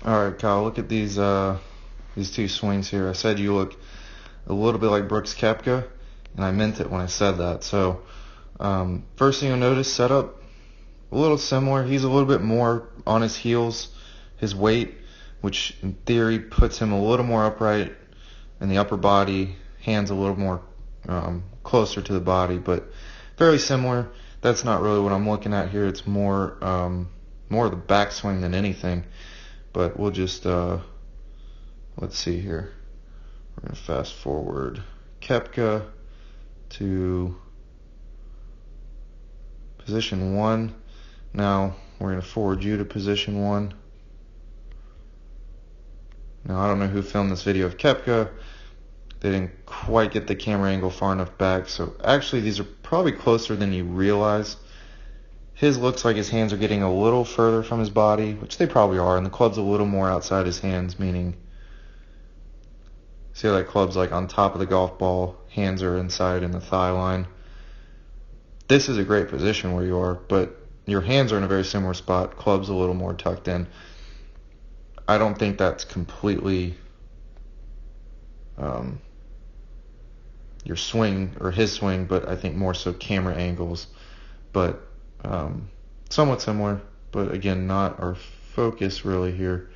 All right, Kyle, look at these two swings here. I said you look a little bit like Brooks Koepka, and I meant it when I said that. So, first thing you'll notice, setup a little similar. He's a little bit more on his heels, his weight, which in theory puts him a little more upright in the upper body, hands a little more closer to the body, but fairly similar. That's not really what I'm looking at here. It's more of the backswing than anything. But we'll just, let's see here. We're going to fast forward Koepka to position 1. Now we're going to forward you to position 1. Now I don't know who filmed this video of Koepka. They didn't quite get the camera angle far enough back. So actually these are probably closer than you realize. His looks like his hands are getting a little further from his body, which they probably are, and the club's a little more outside his hands, meaning, see how that club's like on top of the golf ball, hands are inside in the thigh line. This is a great position where you are, but your hands are in a very similar spot, club's a little more tucked in. I don't think that's completely your swing, or his swing, but I think more so camera angles. But somewhat similar, but again, not our focus really here.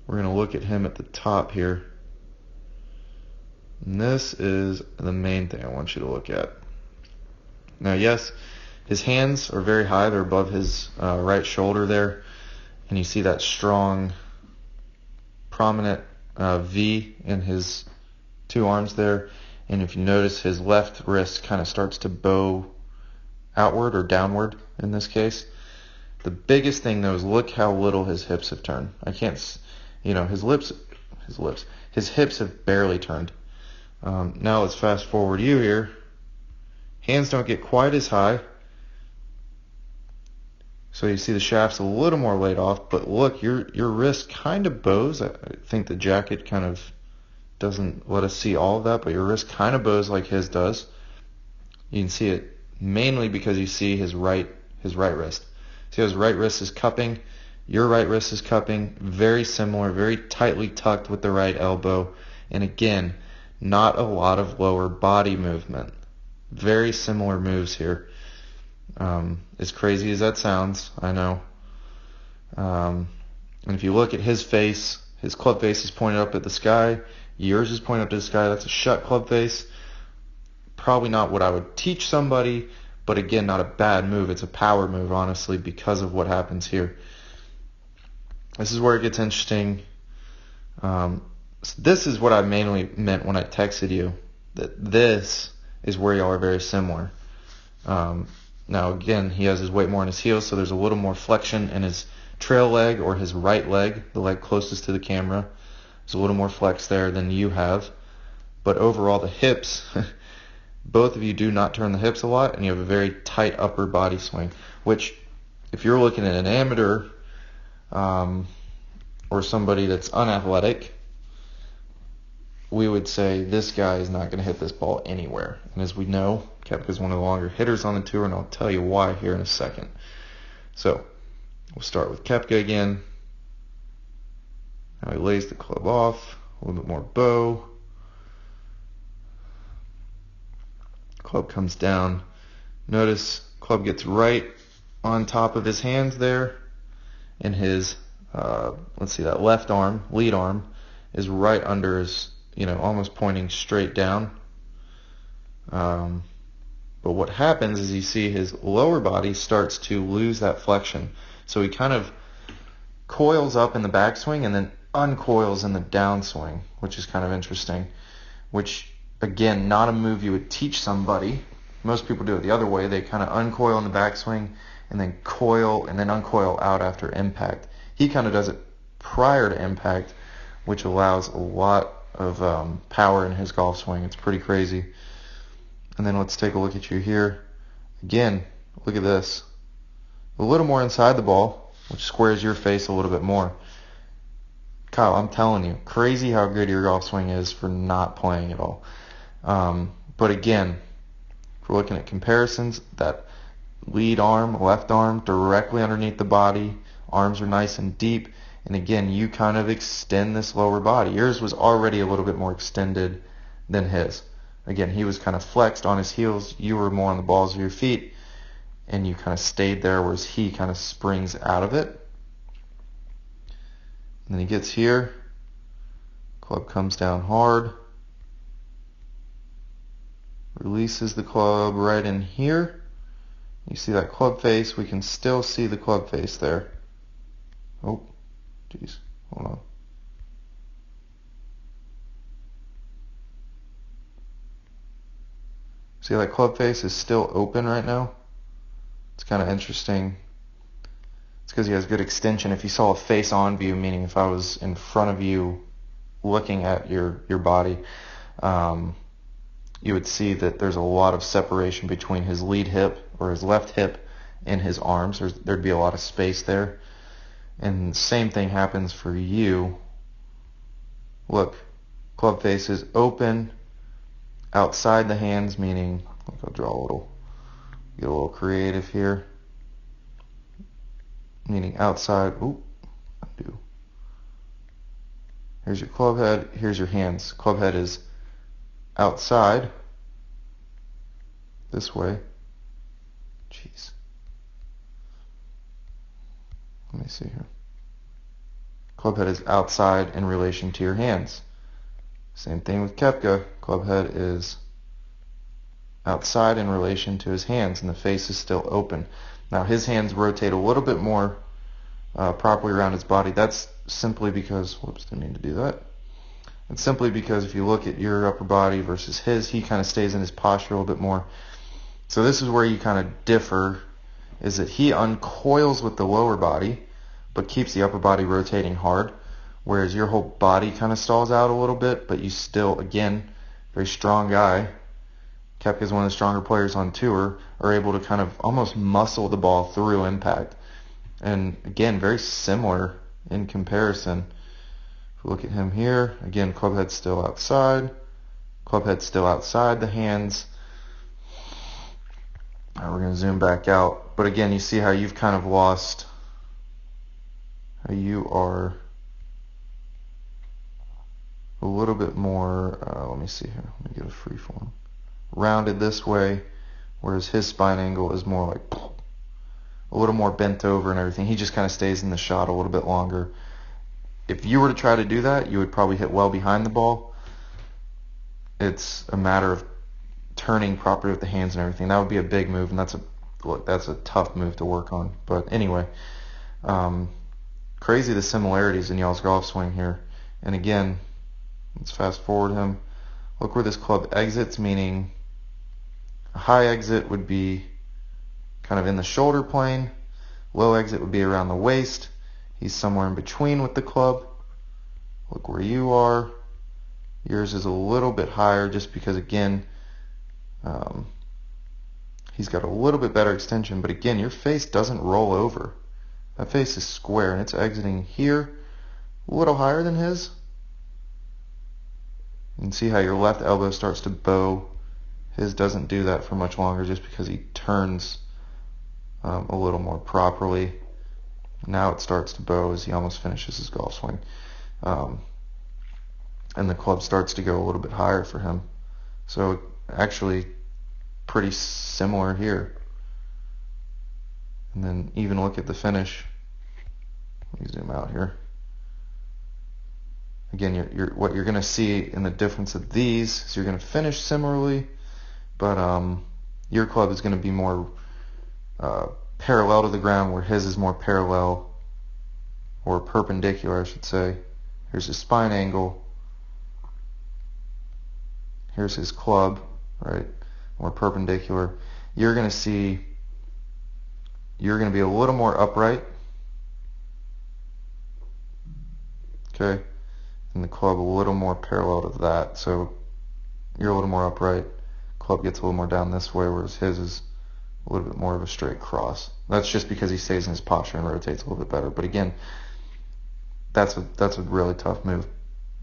We're going to look at him at the top here. And this is the main thing I want you to look at. Now, yes, his hands are very high. They're above his right shoulder there. And you see that strong, prominent V in his two arms there. And if you notice, his left wrist kind of starts to bow outward or downward in this case. The biggest thing though is look how little his hips have turned. I can't, his hips have barely turned. Now let's fast forward you here. Hands don't get quite as high. So you see the shaft's a little more laid off, but look, your wrist kind of bows. I think the jacket kind of doesn't let us see all of that, but your wrist kind of bows like his does. You can see it mainly because you see his right wrist. See how his right wrist is cupping? Your right wrist is cupping. Very similar, very tightly tucked with the right elbow. And again, not a lot of lower body movement. Very similar moves here. As crazy as that sounds, I know. And if you look at his face, his club face is pointed up at the sky. Yours is pointed up to the sky. That's a shut club face. Probably not what I would teach somebody, but again, not a bad move. It's a power move, honestly, because of what happens here. This is where it gets interesting. So this is what I mainly meant when I texted you, that this is where y'all are very similar. Now, again, he has his weight more on his heels, so there's a little more flexion in his trail leg or his right leg, the leg closest to the camera. There's a little more flex there than you have. But overall, the hips... Both of you do not turn the hips a lot, and you have a very tight upper body swing, which if you're looking at an amateur or somebody that's unathletic, we would say this guy is not going to hit this ball anywhere. And as we know, Koepka is one of the longer hitters on the tour, and I'll tell you why here in a second. So we'll start with Koepka again. Now he lays the club off, a little bit more bow. Club comes down. Notice club gets right on top of his hands there, and his let's see, that left arm, lead arm, is right under his, almost pointing straight down. But what happens is you see his lower body starts to lose that flexion. So he kind of coils up in the backswing and then uncoils in the downswing, which is kind of interesting, which again, not a move you would teach somebody. Most people do it the other way. They kind of uncoil in the backswing and then coil and then uncoil out after impact. He kind of does it prior to impact, which allows a lot of power in his golf swing. It's pretty crazy. And then let's take a look at you here. Again, look at this. A little more inside the ball, which squares your face a little bit more. Kyle, I'm telling you, crazy how good your golf swing is for not playing at all. But again, if we're looking at comparisons, that lead arm, left arm, directly underneath the body, arms are nice and deep, And again, you kind of extend this lower body. Yours was already a little bit more extended than his. Again, he was kind of flexed on his heels. You were more on the balls of your feet, and you kind of stayed there, whereas he kind of springs out of it. And then he gets here. Club comes down hard. Releases the club right in here. You see that club face? We can still see the club face there. Oh, geez. Hold on. See that club face is still open right now? It's kind of interesting. It's because he has good extension. If you saw a face-on view, meaning if I was in front of you looking at your body, you would see that there's a lot of separation between his lead hip or his left hip and his arms. There'd be a lot of space there. And the same thing happens for you. Look, club face is open outside the hands, meaning, look, I'll draw get a little creative here. Meaning outside, undo. Here's your club head, here's your hands. Club head is outside, this way. Jeez. Let me see here. Club head is outside in relation to your hands. Same thing with Koepka. Club head is outside in relation to his hands, and the face is still open. Now his hands rotate a little bit more properly around his body. That's simply because, whoops, didn't mean to do that. It's simply because if you look at your upper body versus his, he kind of stays in his posture a little bit more. So this is where you kind of differ, is that he uncoils with the lower body, but keeps the upper body rotating hard, whereas your whole body kind of stalls out a little bit, but you still, again, very strong guy. Koepka is one of the stronger players on tour, are able to kind of almost muscle the ball through impact. And again, very similar in comparison. If we look at him here, again, club head still outside. Club head still outside the hands. Now we're going to zoom back out. But again, you see how you've kind of lost, how you are a little bit more, let me see here, let me get a free form. Rounded this way, whereas his spine angle is more like a little more bent over and everything. He just kind of stays in the shot a little bit longer. If you were to try to do that, you would probably hit well behind the ball. It's a matter of turning properly with the hands and everything. That would be a big move, and that's a tough move to work on. But anyway, crazy the similarities in y'all's golf swing here. And again, let's fast forward him. Look where this club exits, meaning a high exit would be kind of in the shoulder plane. Low exit would be around the waist. He's somewhere in between with the club. Look where you are. Yours is a little bit higher just because, again, he's got a little bit better extension. But again, your face doesn't roll over. That face is square, and it's exiting here a little higher than his. You can see how your left elbow starts to bow. His doesn't do that for much longer just because he turns a little more properly. Now it starts to bow as he almost finishes his golf swing. And the club starts to go a little bit higher for him. So actually pretty similar here. And then even look at the finish. Let me zoom out here. Again, what you're going to see in the difference of these is you're going to finish similarly, but your club is going to be more parallel to the ground, where his is more parallel, or perpendicular, I should say. Here's his spine angle. Here's his club, right? More perpendicular. You're going to see, you're going to be a little more upright. Okay? And the club a little more parallel to that. So you're a little more upright. Club gets a little more down this way, whereas his is a little bit more of a straight cross. That's just because he stays in his posture and rotates a little bit better. But again, that's a really tough move.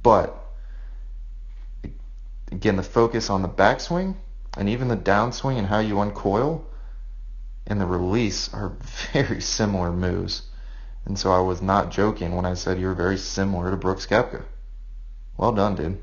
But again, the focus on the backswing and even the downswing and how you uncoil and the release are very similar moves. And so I was not joking when I said you're very similar to Brooks Koepka. Well done, dude.